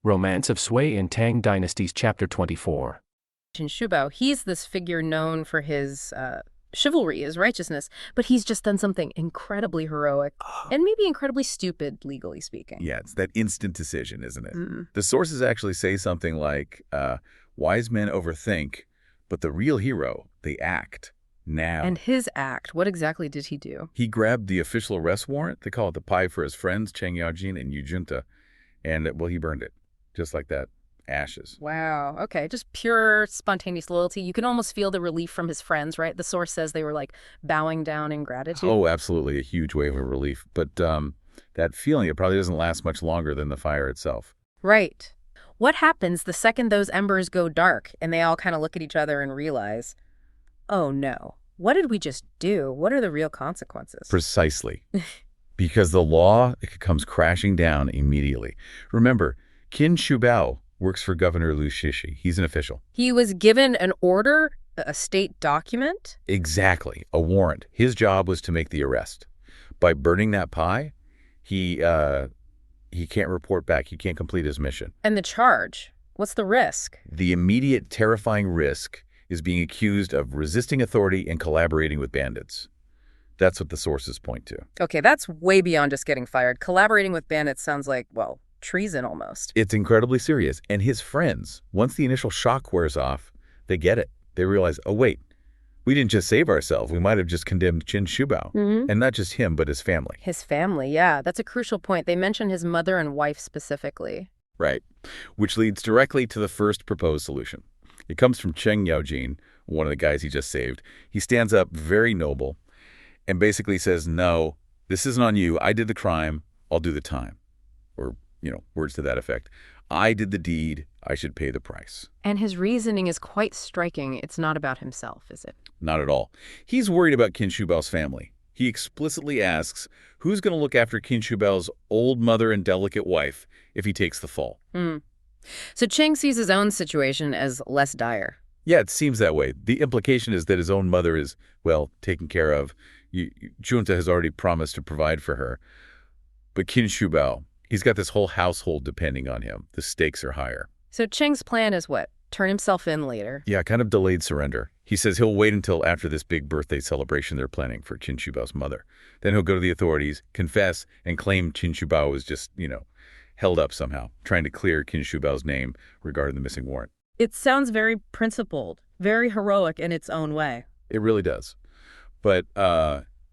Romance of Sui and Tang Dynasties Chapter 24. Shubao, he's this figure known for his chivalry, his righteousness, but he's just done something incredibly heroic and maybe incredibly stupid, legally speaking. Yeah, it's that instant decision, isn't it? Mm. The sources actually say something like, wise men overthink, but the real hero, they act now. And his act, what exactly did he do? He grabbed the official arrest warrant, they call it the pie, for his friends, Cheng Yaojin and Yu Junta, and, well, he burned it, just like that. Ashes. Wow. Okay. Just pure spontaneous loyalty. You can almost feel the relief from his friends, right? The source says they were like bowing down in gratitude. Oh, absolutely. A huge wave of relief. But that feeling, it probably doesn't last much longer than the fire itself. Right. What happens the second those embers go dark and they all kind of look at each other and realize, oh no, what did we just do? What are the real consequences? Precisely. Because the law, it comes crashing down immediately. Remember, Qin Shubao works for Governor Liu Shishi. He's an official. He was given an order, a state document? Exactly. A warrant. His job was to make the arrest. By burning that pie, he can't report back. He can't complete his mission. And the charge? What's the risk? The immediate terrifying risk is being accused of resisting authority and collaborating with bandits. That's what the sources point to. Okay, that's way beyond just getting fired. Collaborating with bandits sounds like, well, treason almost. It's incredibly serious. And his friends, once the initial shock wears off, they get it. They realize, oh, wait, we didn't just save ourselves. We might have just condemned Qin Shubao. And not just him, but his family. His family, yeah. That's a crucial point. They mention his mother and wife specifically. Right. Which leads directly to the first proposed solution. It comes from Cheng Yaojin, one of the guys he just saved. He stands up very noble and basically says, no, this isn't on you. I did the crime. I'll do the time. Or, words to that effect. I did the deed. I should pay the price. And his reasoning is quite striking. It's not about himself, is it? Not at all. He's worried about Qin Shubao's family. He explicitly asks who's going to look after Qin Shubao's old mother and delicate wife if he takes the fall. So Cheng sees his own situation as less dire. Yeah, it seems that way. The implication is that his own mother is, well, taken care of. Junta has already promised to provide for her. But Qin Shubao, he's got this whole household depending on him. The stakes are higher. So Cheng's plan is what? Turn himself in later? Yeah, kind of delayed surrender. He says he'll wait until after this big birthday celebration they're planning for Qin Shubao's mother. Then he'll go to the authorities, confess, and claim Qin Shubao was just, held up somehow, trying to clear Qin Shubao's name regarding the missing warrant. It sounds very principled, very heroic in its own way. It really does. But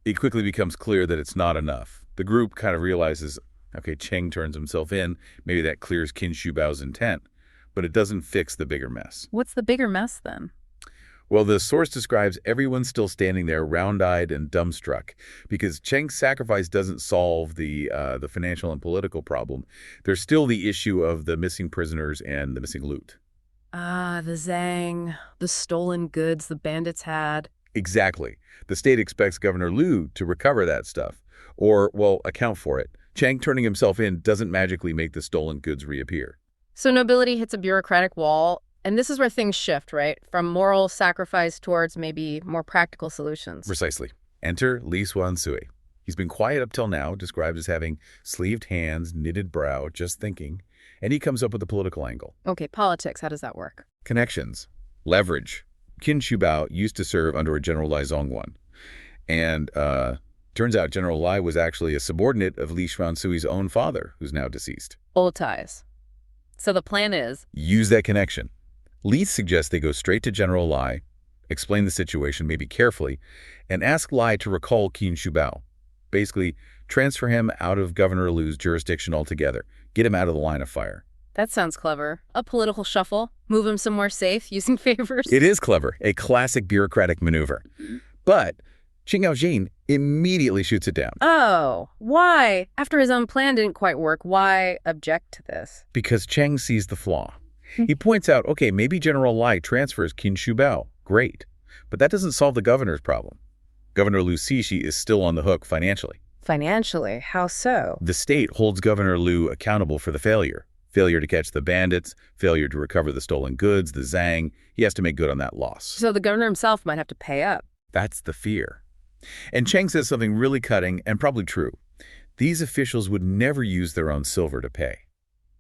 it quickly becomes clear that it's not enough. The group kind of realizes, okay, Cheng turns himself in. Maybe that clears Qin Shubao's intent. But it doesn't fix the bigger mess. What's the bigger mess, then? Well, the source describes everyone still standing there round-eyed and dumbstruck because Cheng's sacrifice doesn't solve the financial and political problem. There's still the issue of the missing prisoners and the missing loot. Ah, the Zhang, the stolen goods the bandits had. Exactly. The state expects Governor Liu to recover that stuff or, well, account for it. Cheng turning himself in doesn't magically make the stolen goods reappear. So nobility hits a bureaucratic wall, and this is where things shift, right? From moral sacrifice towards maybe more practical solutions. Precisely. Enter Li Sui. He's been quiet up till now, described as having sleeved hands, knitted brow, just thinking, and he comes up with a political angle. Okay, politics, how does that work? Connections. Leverage. Qin Shubao used to serve under a General Lai Zongguan, and turns out General Lai was actually a subordinate of Li Sui's own father, who's now deceased. Old ties. So the plan is? Use that connection. Li suggests they go straight to General Lai, explain the situation maybe carefully, and ask Lai to recall Qin Shubao. Basically, transfer him out of Governor Liu's jurisdiction altogether. Get him out of the line of fire. That sounds clever. A political shuffle. Move him somewhere safe using favors. It is clever. A classic bureaucratic maneuver. But Cheng Yaojin immediately shoots it down. Oh, why? After his own plan didn't quite work, why object to this? Because Cheng sees the flaw. He points out, okay, maybe General Lai transfers Qin Shubao. Great. But that doesn't solve the governor's problem. Governor Liu Shishi is still on the hook financially. Financially? How so? The state holds Governor Liu accountable for the failure. Failure to catch the bandits, failure to recover the stolen goods, the Zhang. He has to make good on that loss. So the governor himself might have to pay up. That's the fear. And Cheng says something really cutting and probably true. These officials would never use their own silver to pay.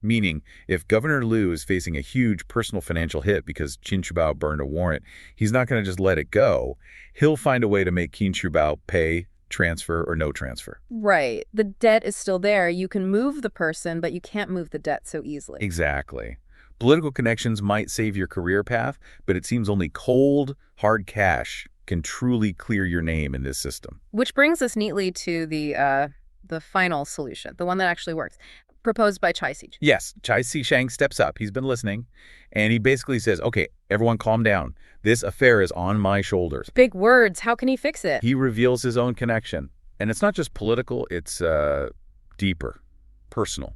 Meaning, if Governor Liu is facing a huge personal financial hit because Qin Shubao burned a warrant, he's not going to just let it go. He'll find a way to make Qin Shubao pay, transfer, or no transfer. Right. The debt is still there. You can move the person, but you can't move the debt so easily. Exactly. Political connections might save your career path, but it seems only cold, hard cash can truly clear your name in this system. Which brings us neatly to the final solution, the one that actually works, proposed by Chai Si. Yes, Chai Si-shang steps up. He's been listening, and he basically says, okay, everyone calm down. This affair is on my shoulders. Big words. How can he fix it? He reveals his own connection. And it's not just political, it's deeper, personal.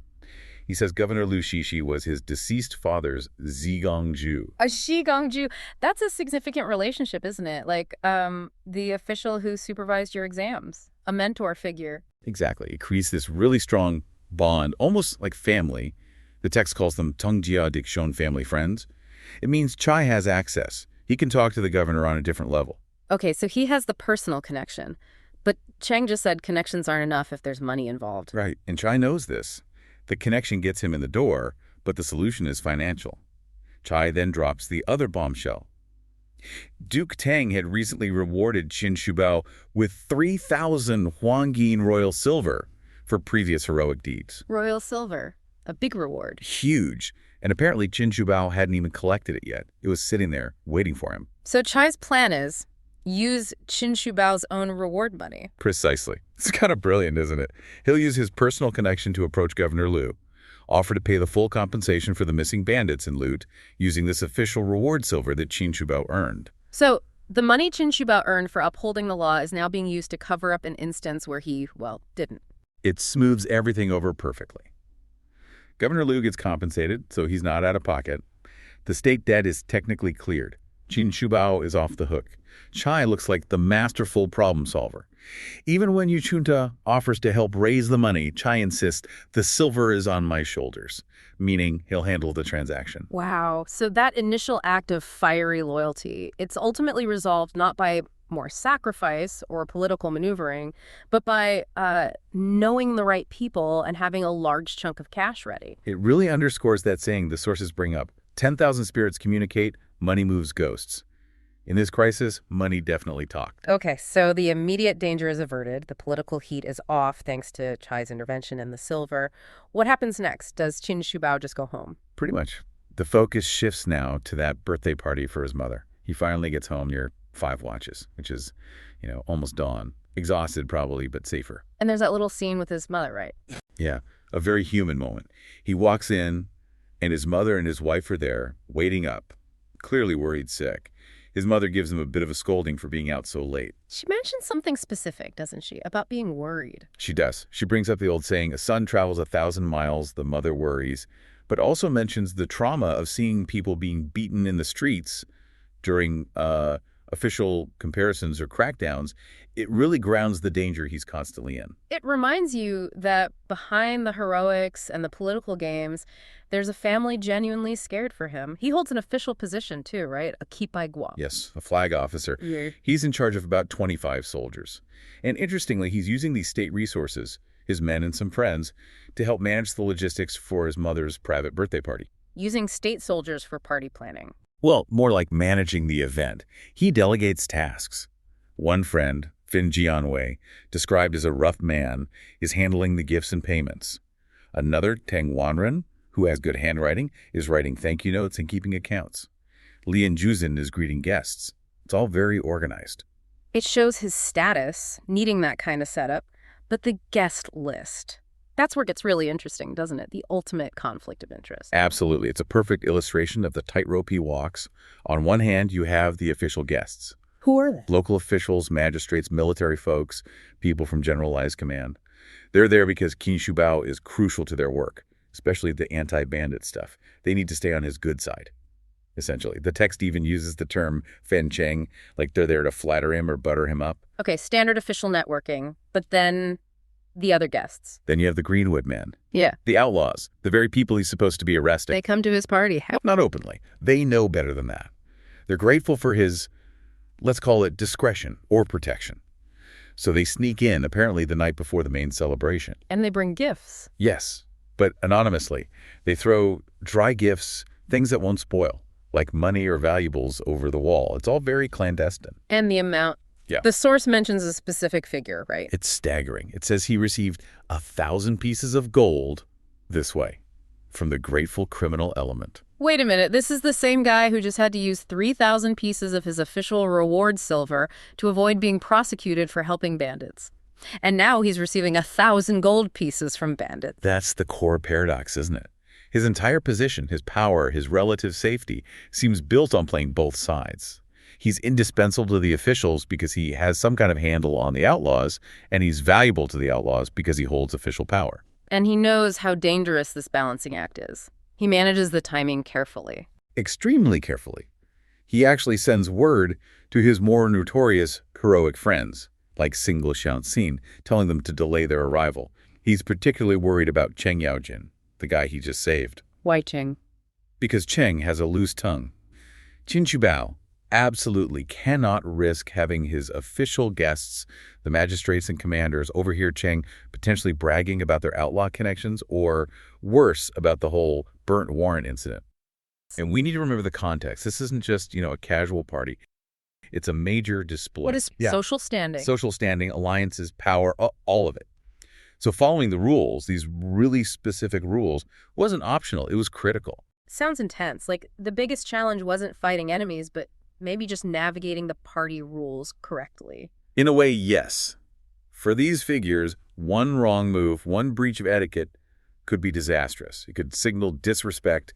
He says Governor Liu Shishi was his deceased father's Zigongju. A Shigongju. That's a significant relationship, isn't it? Like the official who supervised your exams, a mentor figure. Exactly. It creates this really strong bond, almost like family. The text calls them Tongjia Dikshon family friends. It means Chai has access. He can talk to the governor on a different level. Okay, so he has the personal connection. But Chang just said connections aren't enough if there's money involved. Right, and Chai knows this. The connection gets him in the door, but the solution is financial. Chai then drops the other bombshell. Duke Tang had recently rewarded Qin Shubao with 3,000 Huangyin royal silver for previous heroic deeds. Royal silver, a big reward. Huge. And apparently Qin Shubao hadn't even collected it yet. It was sitting there waiting for him. So Chai's plan is use Qin Shubao's own reward money. Precisely. It's kind of brilliant, isn't it? He'll use his personal connection to approach Governor Liu, offer to pay the full compensation for the missing bandits and loot using this official reward silver that Qin Shubao earned. So the money Qin Shubao earned for upholding the law is now being used to cover up an instance where he, well, didn't. It smooths everything over perfectly. Governor Liu gets compensated, so he's not out of pocket. The state debt is technically cleared. Qin Shubao is off the hook. Chai looks like the masterful problem solver. Even when Yu Chunta offers to help raise the money, Chai insists the silver is on my shoulders, meaning he'll handle the transaction. Wow. So that initial act of fiery loyalty, it's ultimately resolved not by more sacrifice or political maneuvering, but by knowing the right people and having a large chunk of cash ready. It really underscores that saying the sources bring up. 10,000 spirits communicate, money moves ghosts. In this crisis, money definitely talked. Okay, so the immediate danger is averted. The political heat is off thanks to Chai's intervention and the silver. What happens next? Does Qin Shubao just go home? Pretty much. The focus shifts now to that birthday party for his mother. He finally gets home near 5 watches, which is, almost dawn. Exhausted probably, but safer. And there's that little scene with his mother, right? Yeah, a very human moment. He walks in, and his mother and his wife are there, waiting up, clearly worried sick. His mother gives him a bit of a scolding for being out so late. She mentions something specific, doesn't she, about being worried? She does. She brings up the old saying, a son travels 1,000 miles, the mother worries, but also mentions the trauma of seeing people being beaten in the streets during official comparisons or crackdowns. It really grounds the danger he's constantly in. It reminds you that behind the heroics and the political games, there's a family genuinely scared for him. He holds an official position too, right? A Kipai Guam. Yes, a flag officer. Yeah. He's in charge of about 25 soldiers. And interestingly, he's using these state resources, his men and some friends, to help manage the logistics for his mother's private birthday party. Using state soldiers for party planning. Well, more like managing the event. He delegates tasks. One friend, Fin Jianwei, described as a rough man, is handling the gifts and payments. Another, Teng Wanren, who has good handwriting, is writing thank you notes and keeping accounts. Lian Juzin is greeting guests. It's all very organized. It shows his status, needing that kind of setup, but the guest list. That's where it gets really interesting, doesn't it? The ultimate conflict of interest. Absolutely. It's a perfect illustration of the tightrope he walks. On one hand, you have the official guests. Who are they? Local officials, magistrates, military folks, people from generalized command. They're there because Qin Shubao is crucial to their work, especially the anti-bandit stuff. They need to stay on his good side, essentially. The text even uses the term Fen Cheng, like they're there to flatter him or butter him up. Okay, standard official networking, but then the other guests. Then you have the Greenwood men. Yeah. The outlaws, the very people he's supposed to be arresting. They come to his party. Not openly. They know better than that. They're grateful for his, let's call it discretion or protection. So they sneak in, apparently the night before the main celebration. And they bring gifts. Yes. but anonymously. They throw dry gifts, things that won't spoil, like money or valuables over the wall. It's all very clandestine. And the amount. Yeah. The source mentions a specific figure, right? It's staggering. It says he received 1,000 pieces of gold this way from the grateful criminal element. Wait a minute, this is the same guy who just had to use 3,000 pieces of his official reward silver to avoid being prosecuted for helping bandits. And now he's receiving 1,000 gold pieces from bandits. That's the core paradox, isn't it? His entire position, his power, his relative safety seems built on playing both sides. He's indispensable to the officials because he has some kind of handle on the outlaws, and he's valuable to the outlaws because he holds official power. And he knows how dangerous this balancing act is. He manages the timing carefully. Extremely carefully. He actually sends word to his more notorious heroic friends, like Single Shaanxin, telling them to delay their arrival. He's particularly worried about Cheng Yaojin, the guy he just saved. Why Cheng? Because Cheng has a loose tongue. Qin Shubao absolutely cannot risk having his official guests, the magistrates and commanders, overhear Cheng potentially bragging about their outlaw connections or, worse, about the whole burnt warrant incident. And we need to remember the context. This isn't just, a casual party. It's a major display. What is social standing? Social standing, alliances, power, all of it. So following the rules, these really specific rules, wasn't optional. It was critical. Sounds intense. Like the biggest challenge wasn't fighting enemies, but maybe just navigating the party rules correctly. In a way, yes. For these figures, one wrong move, one breach of etiquette could be disastrous. It could signal disrespect,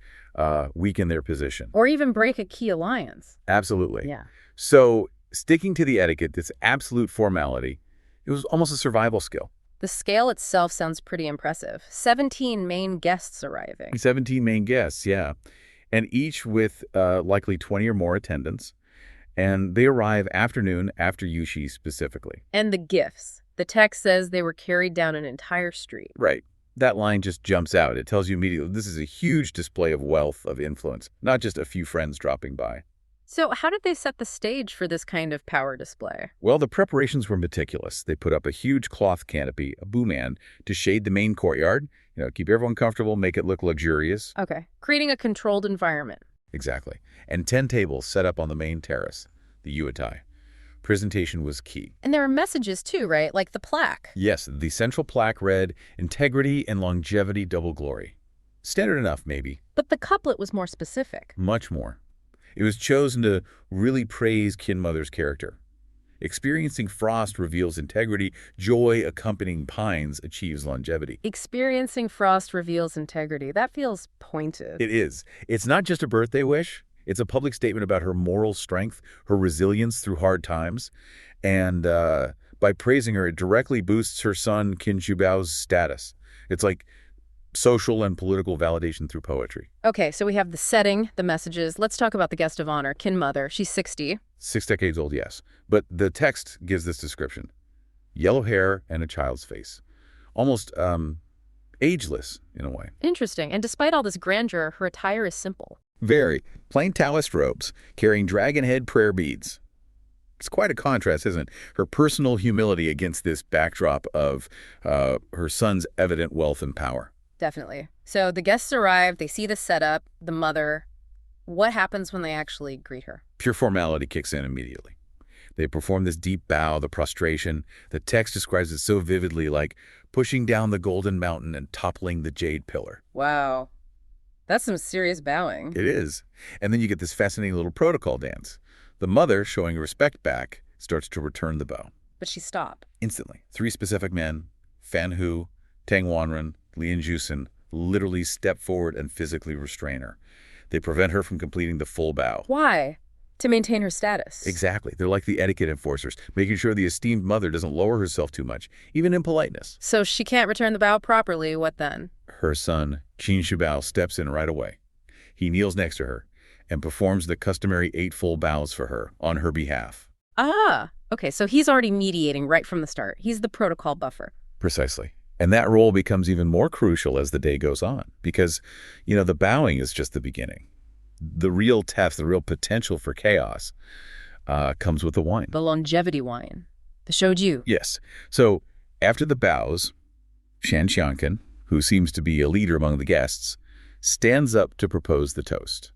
weaken their position. Or even break a key alliance. Absolutely. Yeah. So sticking to the etiquette, this absolute formality, it was almost a survival skill. The scale itself sounds pretty impressive. 17 main guests arriving. 17 main guests, yeah. And each with likely 20 or more attendants. And they arrive afternoon after Yushi specifically. And the gifts. The text says they were carried down an entire street. Right. That line just jumps out. It tells you immediately this is a huge display of wealth, of influence, not just a few friends dropping by. So how did they set the stage for this kind of power display? Well, the preparations were meticulous. They put up a huge cloth canopy, a buman, to shade the main courtyard, keep everyone comfortable, make it look luxurious. Okay. Creating a controlled environment. Exactly. And 10 tables set up on the main terrace, the yuetai. Presentation was key. And there are messages too, right? Like the plaque. Yes, the central plaque read, integrity and longevity double glory. Standard enough, maybe. But the couplet was more specific. Much more. It was chosen to really praise Kin Mother's character. Experiencing frost reveals integrity. Joy accompanying pines achieves longevity. Experiencing frost reveals integrity. That feels pointed. It is. It's not just a birthday wish. It's a public statement about her moral strength, her resilience through hard times. And by praising her, it directly boosts her son Qin Shubao's status. It's like social and political validation through poetry. Okay, so we have the setting, the messages. Let's talk about the guest of honor, Kin Mother. She's 60. 6 decades old, yes. But the text gives this description. Yellow hair and a child's face. Almost ageless, in a way. Interesting. And despite all this grandeur, her attire is simple. Very. Plain Taoist robes, carrying dragon head prayer beads. It's quite a contrast, isn't it? Her personal humility against this backdrop of her son's evident wealth and power. Definitely. So the guests arrive, they see the setup, the mother. What happens when they actually greet her? Pure formality kicks in immediately. They perform this deep bow, the prostration. The text describes it so vividly, like pushing down the golden mountain and toppling the jade pillar. Wow. That's some serious bowing. It is. And then you get this fascinating little protocol dance. The mother, showing respect back, starts to return the bow. But she stopped. Instantly. 3 specific men, Fan Hu, Tang Wanren, Lian Jusen, literally step forward and physically restrain her. They prevent her from completing the full bow. Why? To maintain her status. Exactly. They're like the etiquette enforcers, making sure the esteemed mother doesn't lower herself too much, even in politeness. So she can't return the bow properly. What then? Her son, Qin Shubao, steps in right away. He kneels next to her and performs the customary 8 full bows for her on her behalf. Ah, okay. So he's already mediating right from the start. He's the protocol buffer. Precisely. And that role becomes even more crucial as the day goes on because, the bowing is just the beginning. The real test, the real potential for chaos comes with the wine. The longevity wine. The shoju. Yes. So after the bows, Shan Xiangkan, who seems to be a leader among the guests, stands up to propose the toast.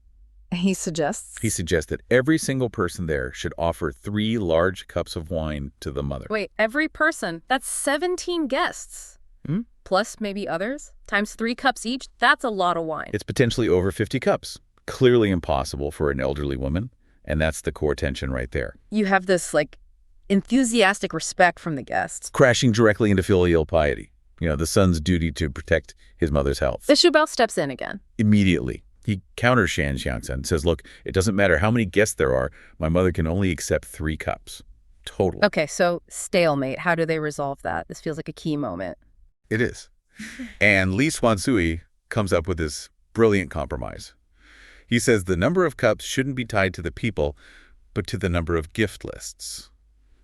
He suggests? He suggests that every single person there should offer 3 large cups of wine to the mother. Wait, every person? That's 17 guests. Hmm? Plus maybe others? Times 3 cups each? That's a lot of wine. It's potentially over 50 cups. Clearly impossible for an elderly woman, and that's the core tension right there. You have this, enthusiastic respect from the guests. Crashing directly into filial piety. The son's duty to protect his mother's health. The Shubao steps in again. Immediately. He counters Shan Xiangsan and says, look, it doesn't matter how many guests there are. My mother can only accept 3 cups. Total. Okay, so stalemate. How do they resolve that? This feels like a key moment. It is. And Li Xuansui comes up with this brilliant compromise. He says the number of cups shouldn't be tied to the people, but to the number of gift lists.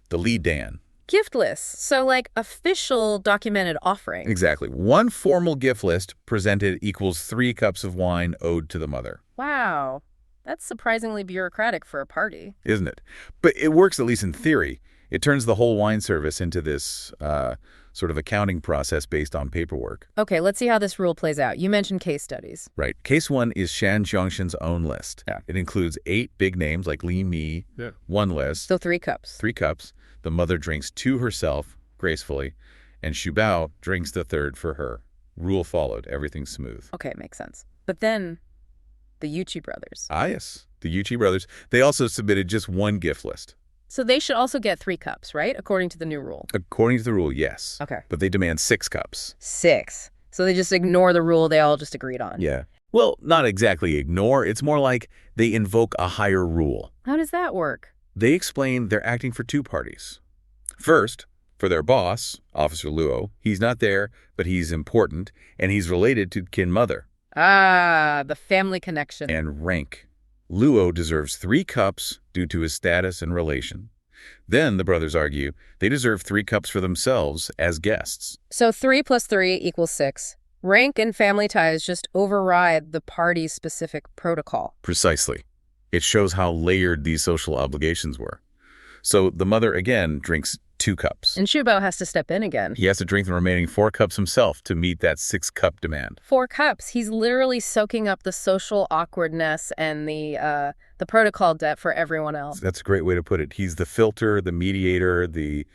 The Li Dan. Gift lists. So official documented offerings. Exactly. 1 formal gift list presented equals 3 cups of wine owed to the mother. Wow. That's surprisingly bureaucratic for a party. Isn't it? But it works, at least in theory. It turns the whole wine service into this sort of accounting process based on paperwork. Okay, let's see how this rule plays out. You mentioned case studies. Right. Case 1 is Shan Zhongshan's own list. Yeah. It includes 8 big names like Li Mi, 1 list, So 3 cups. 3 cups. The mother drinks 2 herself, gracefully, and Shubao drinks the 3rd for her. Rule followed. Everything's smooth. Okay, makes sense. But then the Yuchi brothers. Ah, yes. The Yuchi brothers. They also submitted just 1 gift list. So they should also get 3 cups, right? According to the new rule. According to the rule, yes. Okay. But they demand 6 cups. 6. So they just ignore the rule they all just agreed on. Yeah. Well, not exactly ignore. It's more like they invoke a higher rule. How does that work? They explain they're acting for 2 parties. First, for their boss, Officer Luo. He's not there, but he's important, and he's related to Kin Mother. Ah, the family connection. And rank. Luo deserves 3 cups due to his status and relation. Then, the brothers argue, they deserve 3 cups for themselves as guests. So 3 plus 3 equals 6. Rank and family ties just override the party's specific protocol. Precisely. It shows how layered these social obligations were. So the mother, again, drinks 2 cups. And Shubao has to step in again. He has to drink the remaining 4 cups himself to meet that 6-cup demand. 4 cups. He's literally soaking up the social awkwardness and the protocol debt for everyone else. That's a great way to put it. He's the filter, the mediator, the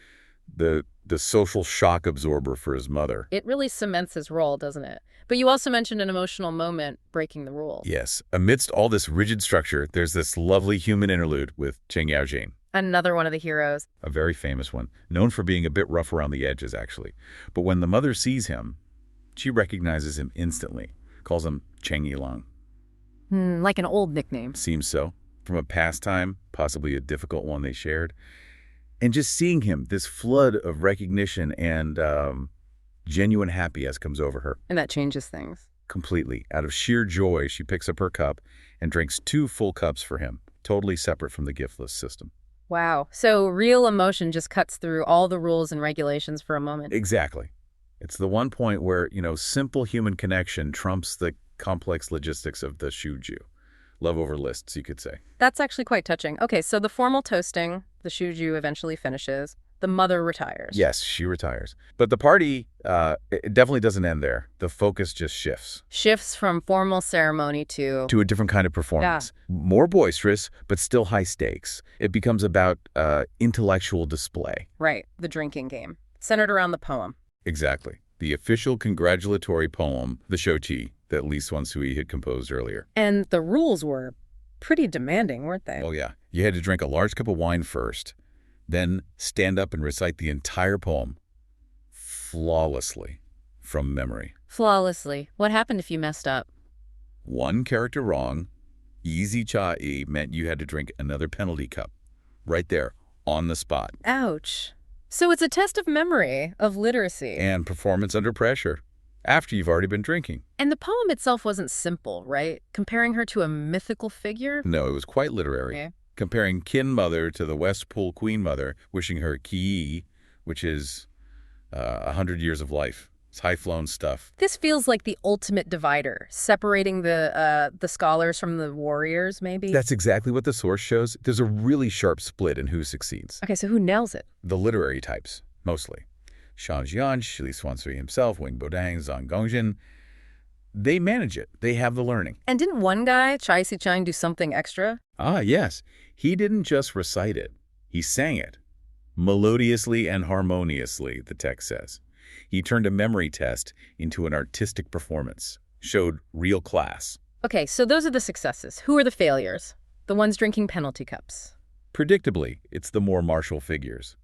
social shock absorber for his mother. It really cements his role, doesn't it? But you also mentioned an emotional moment breaking the rule. Yes. Amidst all this rigid structure, there's this lovely human interlude with Cheng Yaojin. Another one of the heroes. A very famous one, known for being a bit rough around the edges, actually. But when the mother sees him, she recognizes him instantly, calls him Cheng Yilang. Like an old nickname. Seems so. From a pastime, possibly a difficult one they shared. And just seeing him, this flood of recognition and genuine happiness comes over her. And that changes things. Completely. Out of sheer joy, she picks up her cup and drinks 2 full cups for him, totally separate from the gift list system. Wow. So real emotion just cuts through all the rules and regulations for a moment. Exactly. It's the one point where, simple human connection trumps the complex logistics of the shuju. Love over lists, you could say. That's actually quite touching. Okay, so the formal toasting, the shuju eventually finishes. The mother retires. Yes, she retires. But the party, it definitely doesn't end there. The focus just shifts. Shifts from formal ceremony to a different kind of performance. Yeah. More boisterous, but still high stakes. It becomes about intellectual display. Right, the drinking game. Centered around the poem. Exactly. The official congratulatory poem, the Shouqi, that Li Xuansui had composed earlier. And the rules were pretty demanding, weren't they? Oh, yeah. You had to drink a large cup of wine first, then stand up and recite the entire poem flawlessly from memory. Flawlessly. What happened if you messed up? 1 character wrong, easy cha-i, meant you had to drink another penalty cup. Right there, on the spot. Ouch. So it's a test of memory, of literacy. And performance under pressure, after you've already been drinking. And the poem itself wasn't simple, right? Comparing her to a mythical figure? No, it was quite literary. Okay. Comparing Kin Mother to the West Pool Queen Mother, wishing her ki, which is 100 years of life. It's high-flown stuff. This feels like the ultimate divider, separating the scholars from the warriors, maybe? That's exactly what the source shows. There's a really sharp split in who succeeds. Okay, so who nails it? The literary types, mostly. Shang Jian, Shi Swansui himself, Wing Bodang, Zhang Gongjin. They manage it. They have the learning. And didn't one guy, Chai Si-chang, do something extra? Ah, yes. He didn't just recite it. He sang it. Melodiously and harmoniously, the text says. He turned a memory test into an artistic performance. Showed real class. Okay, so those are the successes. Who are the failures? The ones drinking penalty cups. Predictably, it's the more martial figures.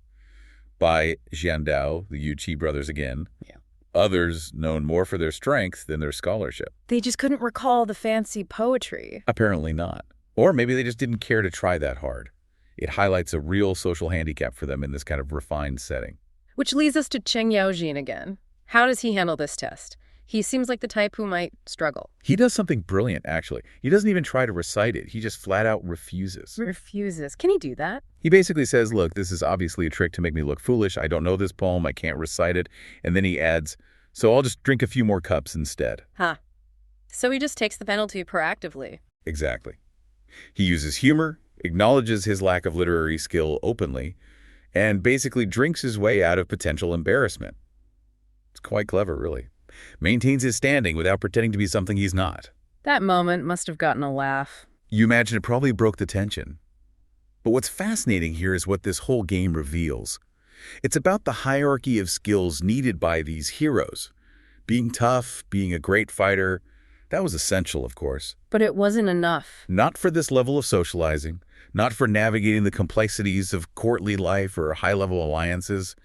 By Jiandao, the Yuqi brothers again. Yeah. Others known more for their strength than their scholarship. They just couldn't recall the fancy poetry. Apparently not. Or maybe they just didn't care to try that hard. It highlights a real social handicap for them in this kind of refined setting. Which leads us to Cheng Yaojin again. How does he handle this test? He seems like the type who might struggle. He does something brilliant, actually. He doesn't even try to recite it. He just flat out refuses. Refuses. Can he do that? He basically says, look, this is obviously a trick to make me look foolish. I don't know this poem. I can't recite it. And then he adds, so I'll just drink a few more cups instead. Huh. So he just takes the penalty proactively. Exactly. He uses humor, acknowledges his lack of literary skill openly, and basically drinks his way out of potential embarrassment. It's quite clever, really. Maintains his standing without pretending to be something he's not. That moment must have gotten a laugh. You imagine it probably broke the tension. But what's fascinating here is what this whole game reveals. It's about the hierarchy of skills needed by these heroes. Being tough, being a great fighter, that was essential, of course. But it wasn't enough. Not for this level of socializing, not for navigating the complexities of courtly life or high-level alliances.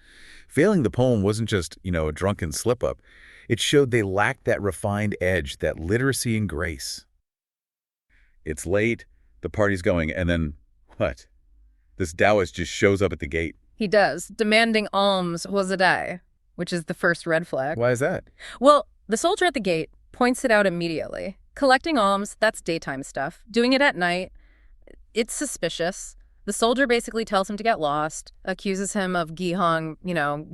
Failing the poem wasn't just, a drunken slip-up. It showed they lacked that refined edge, that literacy and grace. It's late, the party's going, and then, what? This Taoist just shows up at the gate. He does, demanding alms hozadai, which is the first red flag. Why is that? Well, the soldier at the gate points it out immediately. Collecting alms, that's daytime stuff. Doing it at night, it's suspicious. The soldier basically tells him to get lost, accuses him of Gihong,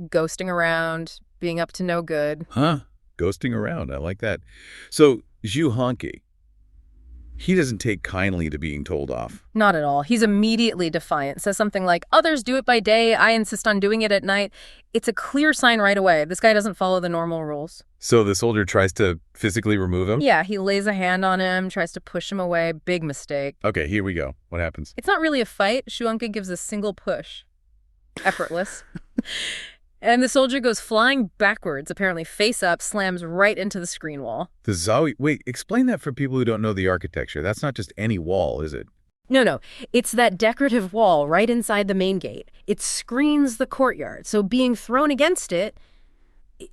ghosting around, being up to no good. Huh? Ghosting around. I like that. So, Zhu Hanqi, he doesn't take kindly to being told off. Not at all. He's immediately defiant. Says something like, others do it by day. I insist on doing it at night. It's a clear sign right away. This guy doesn't follow the normal rules. So the soldier tries to physically remove him? Yeah, he lays a hand on him, tries to push him away. Big mistake. Okay, here we go. What happens? It's not really a fight. Shuanka gives a single push. Effortless. And the soldier goes flying backwards, apparently face up, slams right into the screen wall. The Zawi... Wait, explain that for people who don't know the architecture. That's not just any wall, is it? No. It's that decorative wall right inside the main gate. It screens the courtyard. So being thrown against it,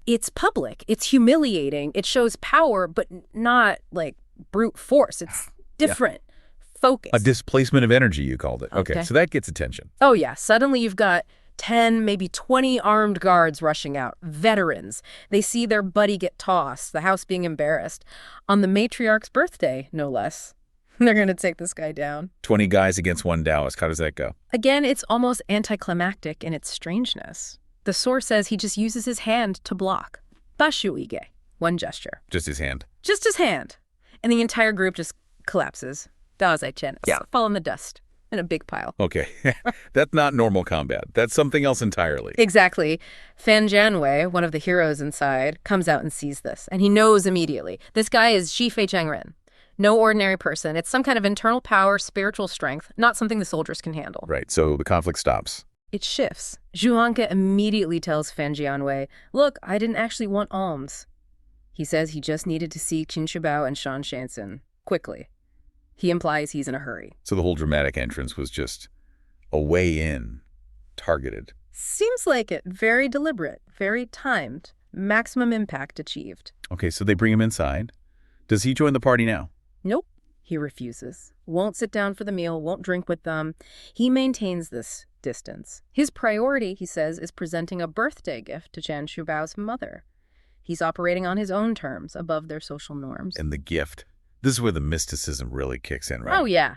it's public. It's humiliating. It shows power, but not like brute force. It's different. Yeah. Focus. A displacement of energy, you called it. Okay, so that gets attention. Oh, yeah. Suddenly you've got 10, maybe 20 armed guards rushing out. Veterans. They see their buddy get tossed, the house being embarrassed. On the matriarch's birthday, no less. They're going to take this guy down. 20 guys against one Taoist. How does that go? Again, it's almost anticlimactic in its strangeness. The source says he just uses his hand to block. Bashuige. One gesture. Just his hand. Just his hand. And the entire group just collapses. Daozai Chen. Yeah. Fall in the dust. In a big pile. Okay. That's not normal combat. That's something else entirely. Exactly. Fan Jianwei, one of the heroes inside, comes out and sees this. And he knows immediately. This guy is Shi Fei Changren. No ordinary person. It's some kind of internal power, spiritual strength, not something the soldiers can handle. Right. So the conflict stops. It shifts. Zhu Hanqi immediately tells Fan Jianwei, look, I didn't actually want alms. He says he just needed to see Qin Shubao and Shan Shansen quickly. He implies he's in a hurry. So the whole dramatic entrance was just a way in, targeted. Seems like it. Very deliberate, very timed. Maximum impact achieved. Okay, so they bring him inside. Does he join the party now? Nope. He refuses. Won't sit down for the meal, won't drink with them. He maintains this distance. His priority, he says, is presenting a birthday gift to Qian Shubao's mother. He's operating on his own terms, above their social norms. And the gift. This is where the mysticism really kicks in, right? Oh, yeah.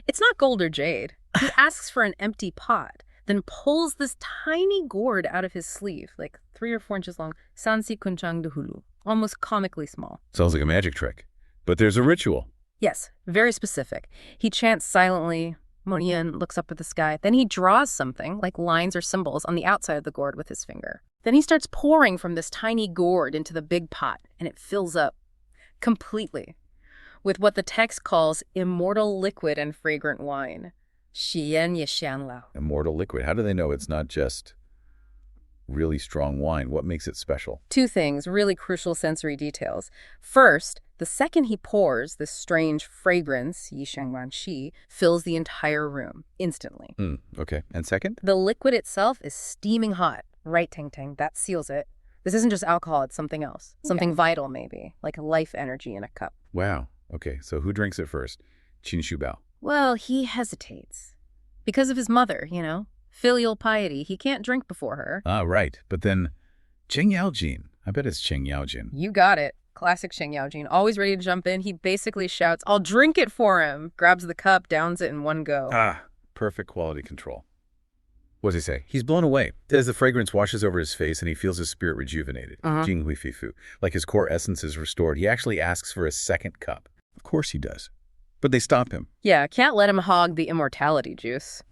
It's not gold or jade. He asks for an empty pot, then pulls this tiny gourd out of his sleeve, like 3 or 4 inches long, Sansi Kunchang de Hulu, almost comically small. Sounds like a magic trick. But there's a ritual. Yes, very specific. He chants silently, Monian looks up at the sky. Then he draws something, like lines or symbols, on the outside of the gourd with his finger. Then he starts pouring from this tiny gourd into the big pot, and it fills up completely with what the text calls immortal liquid and fragrant wine. 喜烟也香了. Immortal liquid. How do they know it's not just really strong wine? What makes it special? Two things, really crucial sensory details. First, the second he pours, this strange fragrance, 怡香万气, fills the entire room instantly. Okay. And second? The liquid itself is steaming hot. Right, Ting Ting, that seals it. This isn't just alcohol, it's something else. Something vital, maybe, like life energy in a cup. Wow. Okay, so who drinks it first? Shubao. Well, he hesitates. Because of his mother, filial piety. He can't drink before her. Ah, right. But then Cheng Yaojin. I bet it's Cheng Yaojin. You got it. Classic Cheng Yaojin. Always ready to jump in. He basically shouts, I'll drink it for him. Grabs the cup, downs it in one go. Ah, perfect quality control. What does he say? He's blown away. As the fragrance washes over his face and he feels his spirit rejuvenated. Jing Hui Fifu. Like his core essence is restored. He actually asks for a second cup. Of course he does. But they stop him. Yeah, can't let him hog the immortality juice.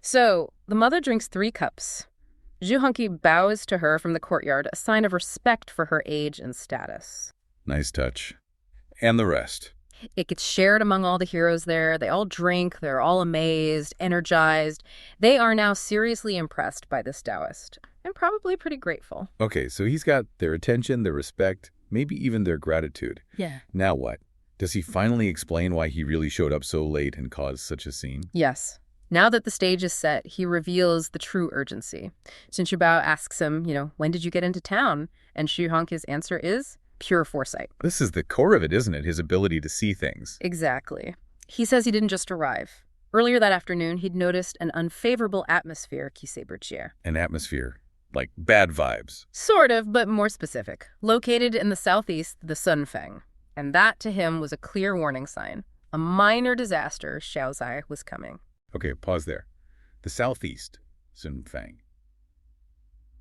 So, the mother drinks 3 cups. Zhu Hongqi bows to her from the courtyard, a sign of respect for her age and status. Nice touch. And the rest. It gets shared among all the heroes there. They all drink. They're all amazed, energized. They are now seriously impressed by this Taoist, and probably pretty grateful. Okay, so he's got their attention, their respect, maybe even their gratitude. Yeah. Now what? Does he finally explain why he really showed up so late and caused such a scene? Yes. Now that the stage is set, he reveals the true urgency. Shubao asks him, when did you get into town? And Zhu Hongqi's answer is pure foresight. This is the core of it, isn't it? His ability to see things. Exactly. He says he didn't just arrive. Earlier that afternoon, he'd noticed an unfavorable atmosphere, An atmosphere. Like bad vibes. Sort of, but more specific. Located in the southeast, the Sunfeng. And that, to him, was a clear warning sign. A minor disaster, Xiaozai, was coming. Okay, pause there. The southeast, Sunfang.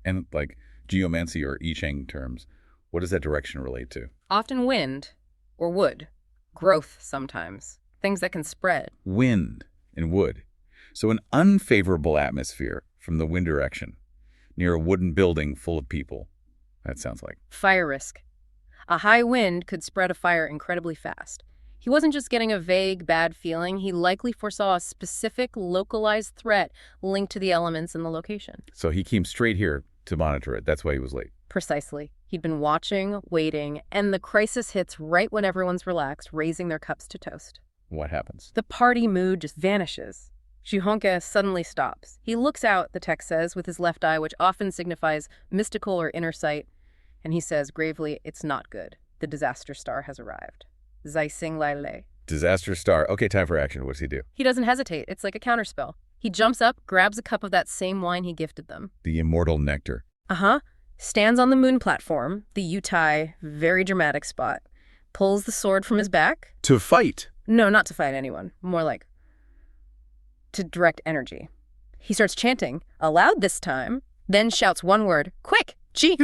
And like geomancy or I Ching terms, what does that direction relate to? Often wind, or wood. Growth, sometimes. Things that can spread. Wind and wood. So an unfavorable atmosphere from the wind direction, near a wooden building full of people. That sounds like Fire risk. A high wind could spread a fire incredibly fast. He wasn't just getting a vague, bad feeling. He likely foresaw a specific, localized threat linked to the elements in the location. So he came straight here to monitor it. That's why he was late. Precisely. He'd been watching, waiting, and the crisis hits right when everyone's relaxed, raising their cups to toast. What happens? The party mood just vanishes. Zhu Hongqi suddenly stops. He looks out, the text says, with his left eye, which often signifies mystical or inner sight, and he says gravely, it's not good. The disaster star has arrived. Zai Xing Lai Lei. Disaster star. Okay, time for action. What does he do? He doesn't hesitate. It's like a counterspell. He jumps up, grabs a cup of that same wine he gifted them. The immortal nectar. Stands on the moon platform, the Yutai, very dramatic spot. Pulls the sword from his back. To fight. No, not to fight anyone. More like to direct energy. He starts chanting, aloud this time, then shouts one word, quick, chi,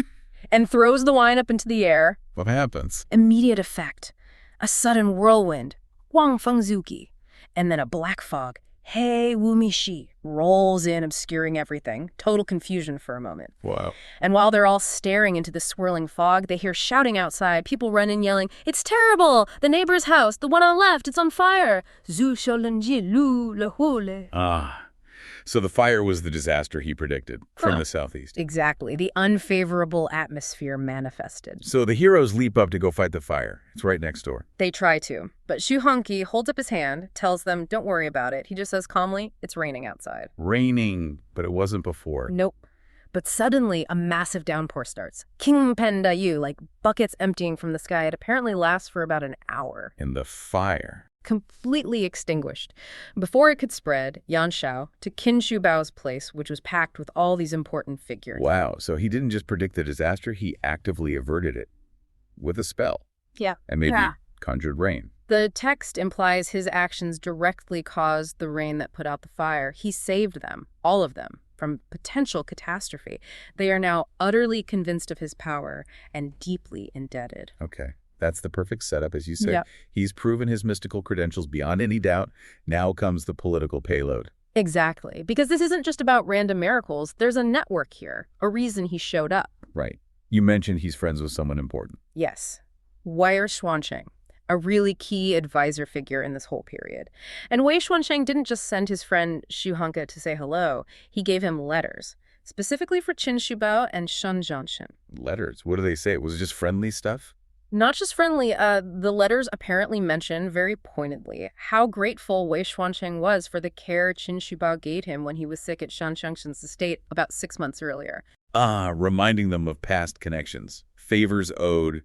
and throws the wine up into the air. What happens? Immediate effect. A sudden whirlwind, Wang Fengzuki, and then a black fog, Hey Wumishi, rolls in, obscuring everything. Total confusion for a moment. Wow. And while they're all staring into the swirling fog, they hear shouting outside. People run in yelling, it's terrible! The neighbor's house, the one on the left, it's on fire! Zhu Shoulenji Lu Le Hule. So the fire was the disaster he predicted from the southeast. Exactly. The unfavorable atmosphere manifested. So the heroes leap up to go fight the fire. It's right next door. They try to. But Zhu Hongqi holds up his hand, tells them, don't worry about it. He just says calmly, it's raining outside. Raining, but it wasn't before. Nope. But suddenly, a massive downpour starts. King Penda Yu, like buckets emptying from the sky. It apparently lasts for about an hour. And the fire. Completely extinguished. Before it could spread, Yan Shao, to Qin Shubao's place, which was packed with all these important figures. Wow, so he didn't just predict the disaster, he actively averted it. With a spell. Yeah. And maybe conjured rain. The text implies his actions directly caused the rain that put out the fire. He saved them, all of them, from potential catastrophe. They are now utterly convinced of his power and deeply indebted. Okay. That's the perfect setup, as you say. Yep. He's proven his mystical credentials beyond any doubt. Now comes the political payload. Exactly. Because this isn't just about random miracles. There's a network here, a reason he showed up. Right. You mentioned he's friends with someone important. Yes. Wei Xuancheng, a really key advisor figure in this whole period. And Wei Xuancheng didn't just send his friend Xu Hongke to say hello. He gave him letters, specifically for Qin Shubao and Shen Zhangshen. Letters. What do they say? Was it just friendly stuff? Not just friendly, the letters apparently mention very pointedly how grateful Wei Xuancheng was for the care Qin Shubao gave him when he was sick at Shen Zhangshen's estate about 6 months earlier. Reminding them of past connections. Favors owed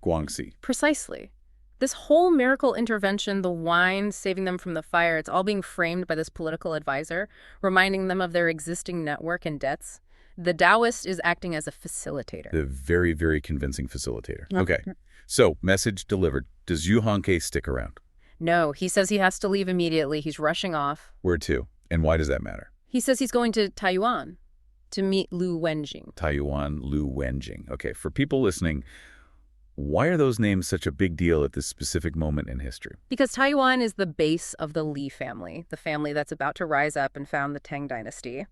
Guangxi. Precisely. This whole miracle intervention, the wine saving them from the fire, it's all being framed by this political advisor, reminding them of their existing network and debts. The Taoist is acting as a facilitator. The very, very convincing facilitator. Yep. Okay. So, message delivered. Does Xu Hongke stick around? No, he says he has to leave immediately. He's rushing off. Where to? And why does that matter? He says he's going to Taiyuan to meet Lu Wenjing. Taiyuan, Lu Wenjing. Okay, for people listening, why are those names such a big deal at this specific moment in history? Because Taiyuan is the base of the Li family, the family that's about to rise up and found the Tang dynasty.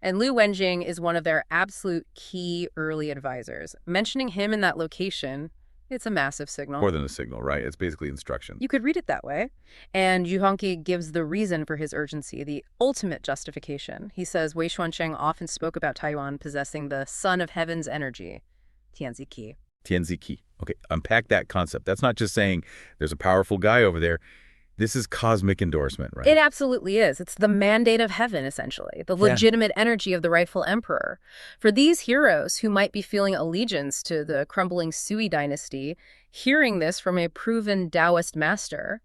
And Lu Wenjing is one of their absolute key early advisors. Mentioning him in that location, it's a massive signal. More than a signal, right? It's basically instruction. You could read it that way. And Xu Hongke gives the reason for his urgency, the ultimate justification. He says Wei Xuancheng often spoke about Taiwan possessing the Son of Heaven's energy, Tianzi Qi. Tianzi Qi. Okay, unpack that concept. That's not just saying there's a powerful guy over there. This is cosmic endorsement, right? It absolutely is. It's the mandate of heaven, essentially, the legitimate energy of the rightful emperor. For these heroes who might be feeling allegiance to the crumbling Sui dynasty, hearing this from a proven Taoist master,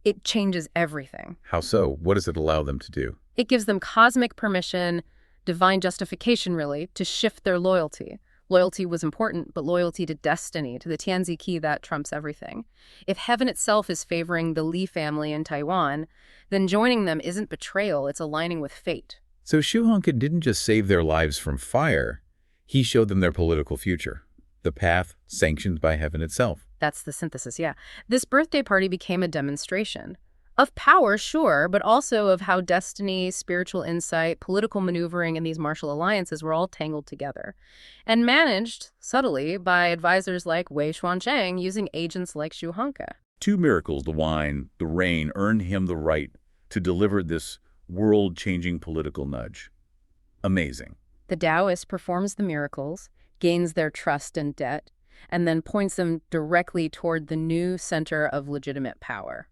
it changes everything. How so? What does it allow them to do? It gives them cosmic permission, divine justification, really, to shift their loyalty. Loyalty was important, but loyalty to destiny, to the Tianzi Qi, that trumps everything. If heaven itself is favoring the Li family in Taiwan, then joining them isn't betrayal, it's aligning with fate. So Xu Hongke didn't just save their lives from fire, he showed them their political future, the path sanctioned by heaven itself. That's the synthesis, yeah. This birthday party became a demonstration. Of power, sure, but also of how destiny, spiritual insight, political maneuvering, and these martial alliances were all tangled together. And managed, subtly, by advisors like Wei Xuancheng using agents like Xu Hongke. 2 miracles, the wine, the rain, earned him the right to deliver this world-changing political nudge. Amazing. The Taoist performs the miracles, gains their trust and debt, and then points them directly toward the new center of legitimate power.